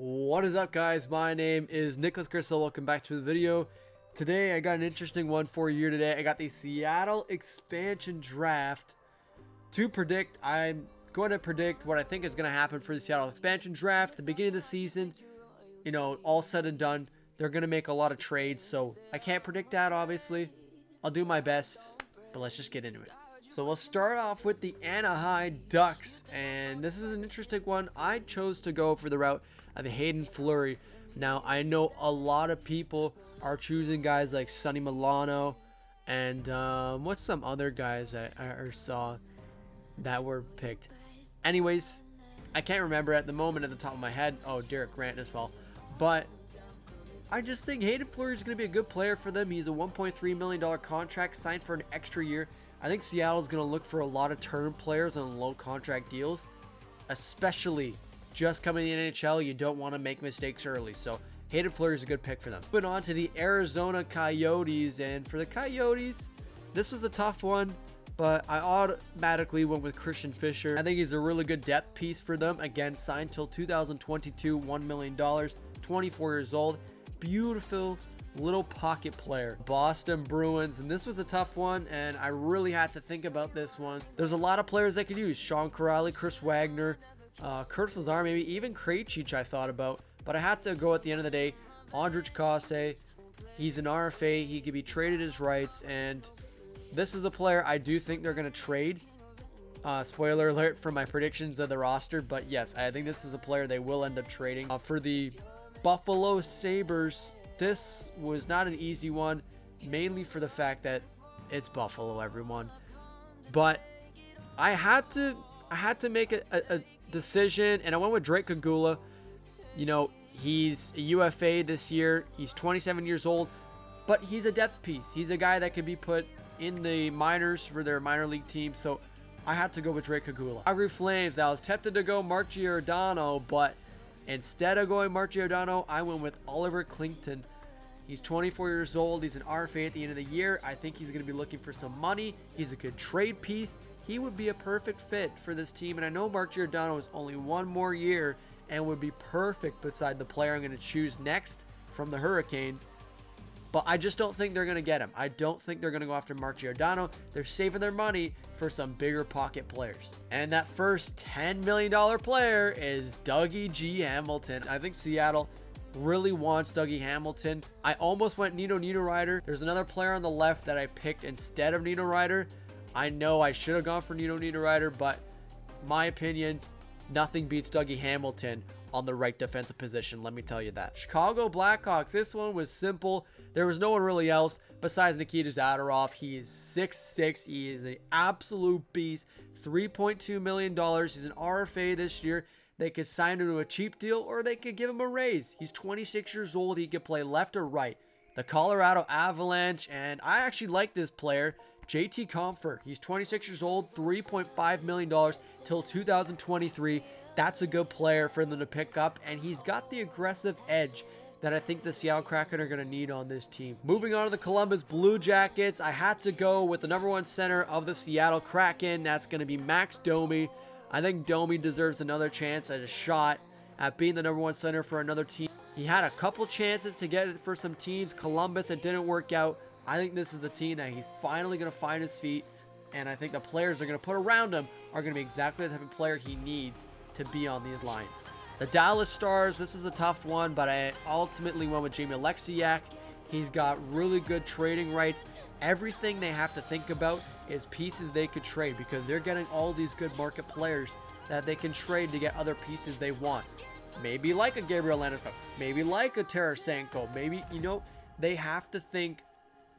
What is up, guys? My name is Nicholas Grisel. Welcome back to the video. Today I got an interesting one for you today. I got the Seattle expansion draft to predict. I'm going to predict what I think is going to happen for the Seattle expansion draft. At the beginning of the season, you know, all said and done, they're going to make a lot of trades, so I can't predict that, obviously. I'll do my best, but let's just get into it. So we'll start off with the Anaheim Ducks, and this is an interesting one. I chose to go for the route of Hayden Fleury. Now, I know a lot of people are choosing guys like Sonny Milano and what's some other guys that I saw that were picked. Anyways, I can't remember at the moment at the top of my head. Oh, Derek Grant as well. But I just think Hayden Fleury is going to be a good player for them. He's a $1.3 million contract signed for an extra year. I think Seattle's going to look for a lot of term players on low contract deals, especially just coming in the NHL. You don't want to make mistakes early. So Hayden Fleury is a good pick for them. Moving on to the Arizona Coyotes. And for the Coyotes, this was a tough one, but I automatically went with Christian Fischer. I think he's a really good depth piece for them. Again, signed till 2022, $1 million, 24 years old. Beautiful little pocket player. Boston Bruins, and this was a tough one, and I really had to think about this one. There's a lot of players they could use. Sean Kuraly, Chris Wagner, Curtis Lazar, maybe even Krejci I thought about, but I had to go at the end of the day. Ondrej Kase, he's an RFA. He could be traded his rights, and this is a player I do think they're going to trade. Spoiler alert for my predictions of the roster, but yes, I think this is a player they will end up trading. For the Buffalo Sabres, this was not an easy one, mainly for the fact that it's Buffalo, everyone. But I had to make a decision, and I went with Drake Cagula. You know, he's a UFA this year. He's 27 years old, but he's a depth piece. He's a guy that can be put in the minors for their minor league team. So I had to go with Drake Cagula. Calgary Flames. I was tempted to go Mark Giordano, but instead of going Mark Giordano, I went with Oliver Kylington. He's 24 years old. He's an RFA at the end of the year. I think he's going to be looking for some money. He's a good trade piece. He would be a perfect fit for this team. And I know Mark Giordano is only one more year and would be perfect beside the player I'm going to choose next from the Hurricanes. But I just don't think they're going to get him. I don't think they're going to go after Mark Giordano. They're saving their money for some bigger pocket players. And that first $10 million player is Dougie G. Hamilton. I think Seattle really wants Dougie Hamilton. I almost went Nino Niederreiter. There's another player on the left that I picked instead of Niederreiter. I know I should have gone for Nino Niederreiter, but my opinion, nothing beats Dougie Hamilton on the right defensive position, let me tell you that. Chicago Blackhawks, this one was simple. There was no one really else besides Nikita Zadorov. He is 6'6". He is an absolute beast. $3.2 million. He's an RFA this year. They could sign him to a cheap deal, or they could give him a raise. He's 26 years old. He could play left or right. The Colorado Avalanche, and I actually like this player, JT Compher. He's 26 years old, $3.5 million till 2023. That's a good player for them to pick up, and he's got the aggressive edge that I think the Seattle Kraken are going to need on this team. Moving on to the Columbus Blue Jackets, I had to go with the number one center of the Seattle Kraken. That's going to be Max Domi. I think Domi deserves another chance at a shot at being the number one center for another team. He had a couple chances to get it for some teams. Columbus, it didn't work out. I think this is the team that he's finally going to find his feet, and I think the players they're going to put around him are going to be exactly the type of player he needs to be on these lines. The Dallas Stars, this was a tough one, but I ultimately went with Jamie Alexiak. He's got really good trading rights. Everything they have to think about is pieces they could trade, because they're getting all these good market players that they can trade to get other pieces they want. Maybe like a Gabriel Landeskog, maybe like a Tarasenko, maybe, you know, they have to think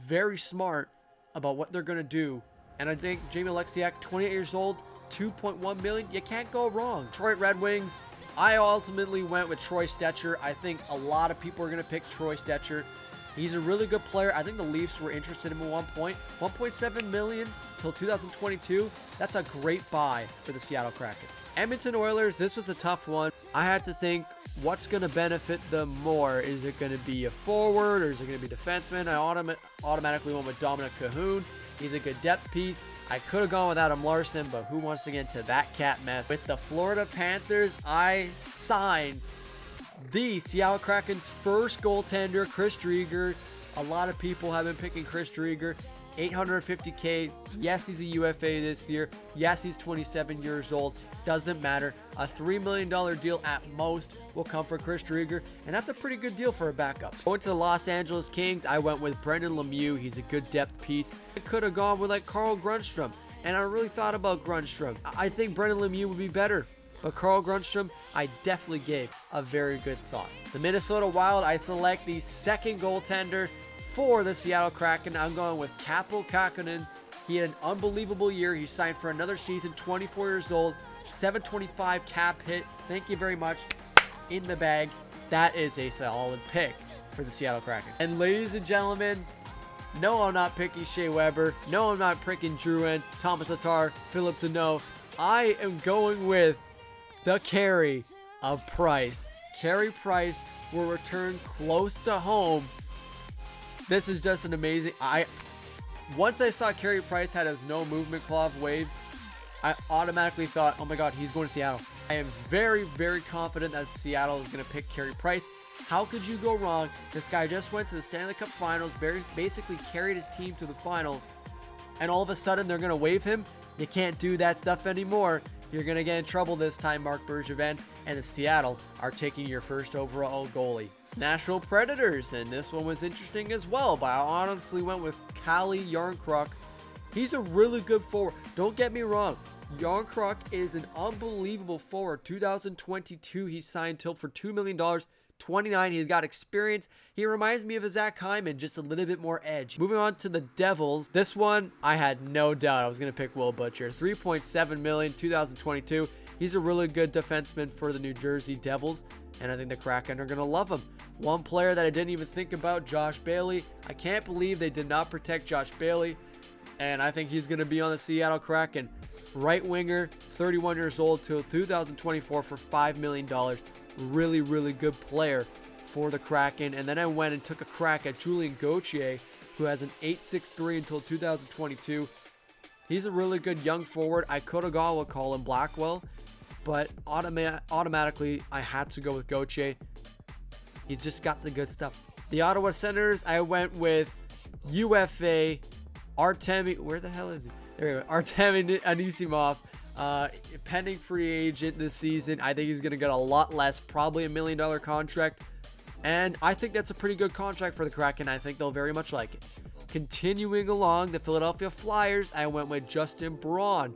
very smart about what they're going to do. And I think Jamie Alexiak, 28 years old, $2.1 million, you can't go wrong. Detroit Red Wings, I ultimately went with Troy Stecher. I think a lot of people are going to pick Troy Stecher. He's a really good player. I think the Leafs were interested in him at one point. $1.7 million till 2022. That's a great buy for the Seattle Kraken. Edmonton Oilers, this was a tough one. I had to think what's going to benefit them more. Is it going to be a forward, or is it going to be defenseman? I automatically went with Dominic Cahoon. He's a good depth piece. I could have gone with Adam Larson, but who wants to get into that cat mess? With the Florida Panthers, I signed the Seattle Kraken's first goaltender, Chris Driedger. A lot of people have been picking Chris Driedger. $850K. Yes, he's a UFA this year. Yes, he's 27 years old. Doesn't matter. A $3 million deal at most will come for Chris Driedger, and that's a pretty good deal for a backup. Going to the Los Angeles Kings, I went with Brendan Lemieux. He's a good depth piece. I could have gone with like Carl Grundstrom, and I really thought about Grundstrom. I think Brendan Lemieux would be better, but Carl Grundstrom, I definitely gave a very good thought. The Minnesota Wild, I select the second goaltender for the Seattle Kraken. I'm going with Kaapo Kähkönen. He had an unbelievable year. He signed for another season, 24 years old, 725 cap hit. Thank you very much. In the bag. That is a solid pick for the Seattle Kraken. And ladies and gentlemen, no, I'm not picking Shea Weber. No, I'm not picking Drouin, Thomas Tatar, Philip Deneau. I am going with the Carey of Price. Carey Price will return close to home. This is just an amazing... Once I saw Carey Price had his no movement clause waived, I automatically thought, oh my god, he's going to Seattle. I am very, very confident that Seattle is going to pick Carey Price. How could you go wrong? This guy just went to the Stanley Cup Finals, basically carried his team to the finals, and all of a sudden they're going to waive him? You can't do that stuff anymore. You're going to get in trouble this time, Marc Bergevin, and the Seattle are taking your first overall goalie. Nashville Predators, and this one was interesting as well, but I honestly went with Calle Jarnkrok. He's a really good forward. Don't get me wrong. Jarnkrok is an unbelievable forward. 2022, he signed till for $2 million. 29, he's got experience. He reminds me of a Zach Hyman, just a little bit more edge. Moving on to the Devils. This one, I had no doubt I was going to pick Will Butcher. $3.7 million, 2022. He's a really good defenseman for the New Jersey Devils, and I think the Kraken are going to love him. One player that I didn't even think about, Josh Bailey. I can't believe they did not protect Josh Bailey, and I think he's going to be on the Seattle Kraken. Right winger, 31 years old till 2024 for $5 million. Really, really good player for the Kraken. And then I went and took a crack at Julien Gauthier, who has an 8.63 until 2022. He's a really good young forward. I could have gone with Colin Blackwell, but automatically I had to go with Gauthier. He's just got the good stuff. The Ottawa Senators, I went with UFA Artemi. Where the hell is he? There we go. Artemi Anisimov. Pending free agent this season. I think he's going to get a lot less, probably $1 million contract. And I think that's a pretty good contract for the Kraken. I think they'll very much like it. Continuing along, the Philadelphia Flyers, I went with Justin Braun.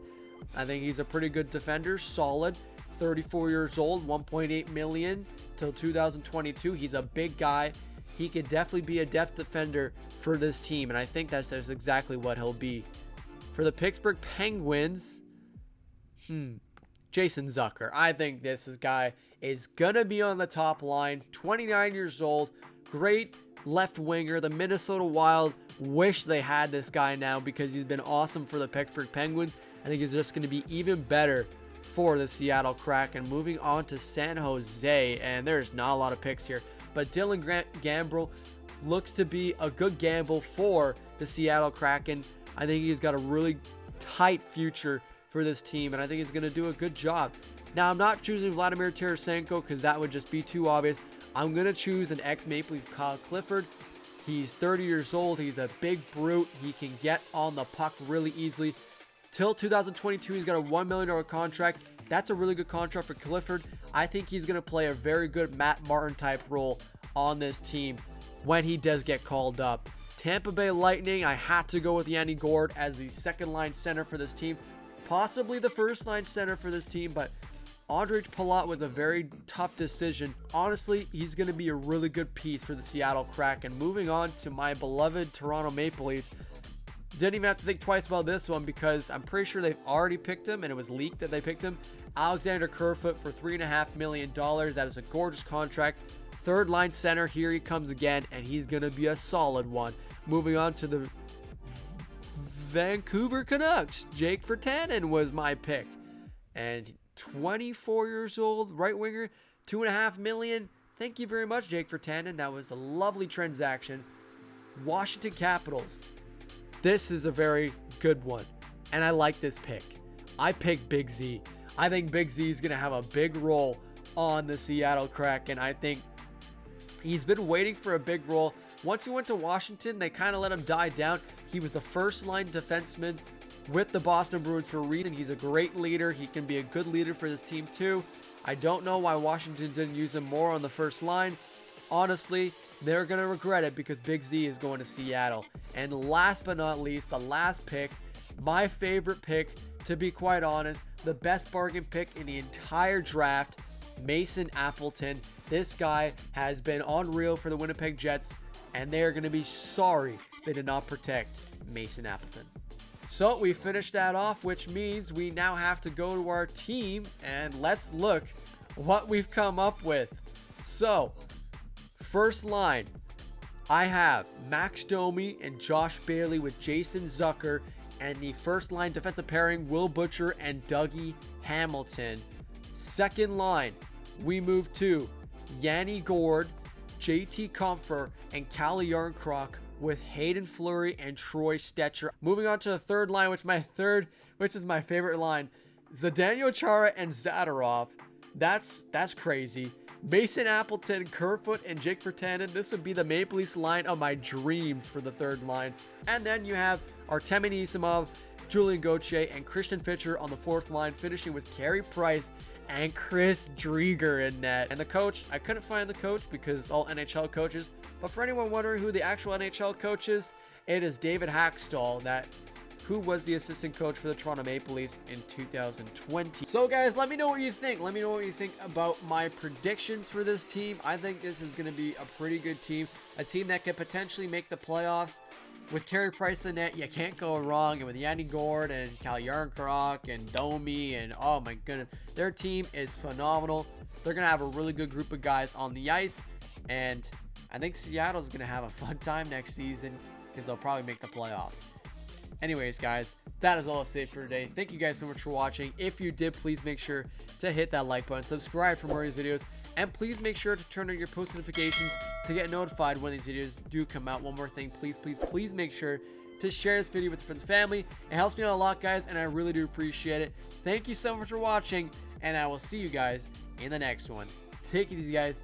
I think he's a pretty good defender, solid. 34 years old, $1.8 million till 2022. He's a big guy. He could definitely be a depth defender for this team, and I think that's exactly what he'll be. For the Pittsburgh Penguins, Jason Zucker. I think this guy is going to be on the top line. 29 years old, great left winger. The Minnesota Wild wish they had this guy now because he's been awesome for the Pittsburgh Penguins. I think he's just going to be even better for the Seattle Kraken. Moving on to San Jose, and there's not a lot of picks here, but Dylan Gambrell looks to be a good gamble for the Seattle Kraken. I think he's got a really tight future for this team, and I think he's going to do a good job. Now, I'm not choosing Vladimir Tarasenko because that would just be too obvious. I'm going to choose an ex-Maple Leaf, Kyle Clifford. He's 30 years old. He's a big brute. He can get on the puck really easily. Till 2022, he's got a $1 million contract. That's a really good contract for Clifford. I think he's going to play a very good Matt Martin type role on this team when he does get called up. Tampa Bay Lightning, I had to go with Yanni Gourde as the second line center for this team. Possibly the first line center for this team, but Ondrej Palat was a very tough decision. Honestly, he's going to be a really good piece for the Seattle Kraken. Moving on to my beloved Toronto Maple Leafs. Didn't even have to think twice about this one because I'm pretty sure they've already picked him and it was leaked that they picked him. Alexander Kerfoot for $3.5 million. That is a gorgeous contract. Third line center, here he comes again, and he's going to be a solid one. Moving on to the Vancouver Canucks. Jake Virtanen was my pick. And 24 years old, right winger, $2.5 million. Thank you very much, Jake Virtanen. That was a lovely transaction. Washington Capitals. This is a very good one, and I like this pick. I picked Big Z. I think Big Z is going to have a big role on the Seattle Kraken. I think he's been waiting for a big role. Once he went to Washington, they kind of let him die down. He was the first line defenseman with the Boston Bruins for a reason. He's a great leader. He can be a good leader for this team too. I don't know why Washington didn't use him more on the first line. Honestly, they're going to regret it because Big Z is going to Seattle. And last but not least, the last pick, my favorite pick, to be quite honest, the best bargain pick in the entire draft, Mason Appleton. This guy has been unreal for the Winnipeg Jets, and they're going to be sorry they did not protect Mason Appleton. So we finished that off, which means we now have to go to our team and let's look what we've come up with. So, first line, I have Max Domi and Josh Bailey with Jason Zucker, and the first line defensive pairing, Will Butcher and Dougie Hamilton. Second line, we move to Yanni Gourde, JT Compher, and Calle Jarnkrok with Hayden Fleury and Troy Stecher. Moving on to the third line, which is my favorite line, Zdeno Chara and Zadorov. That's crazy. Mason Appleton, Kerfoot, and Jake Virtanen. This would be the Maple Leafs line of my dreams for the third line. And then you have Artemi Anisimov, Julian Gauthier, and Christian Fischer on the fourth line, finishing with Carey Price and Chris Driedger in net. And the coach, I couldn't find the coach because it's all NHL coaches. But for anyone wondering who the actual NHL coach is, it is David Hackstall, who was the assistant coach for the Toronto Maple Leafs in 2020. So guys, let me know what you think. Let me know what you think about my predictions for this team. I think this is going to be a pretty good team. A team that could potentially make the playoffs. With Carey Price in net, you can't go wrong. And with Yanni Gourde and Calle Jarnkrok and Domi and oh my goodness, their team is phenomenal. They're going to have a really good group of guys on the ice. And I think Seattle's going to have a fun time next season because they'll probably make the playoffs. Anyways, guys, that is all I've saved for today. Thank you guys so much for watching. If you did, please make sure to hit that like button, subscribe for more of these videos, and please make sure to turn on your post notifications to get notified when these videos do come out. One more thing, please make sure to share this video with friends and family. It helps me out a lot, guys, and I really do appreciate it. Thank you so much for watching, and I will see you guys in the next one. Take it easy, guys.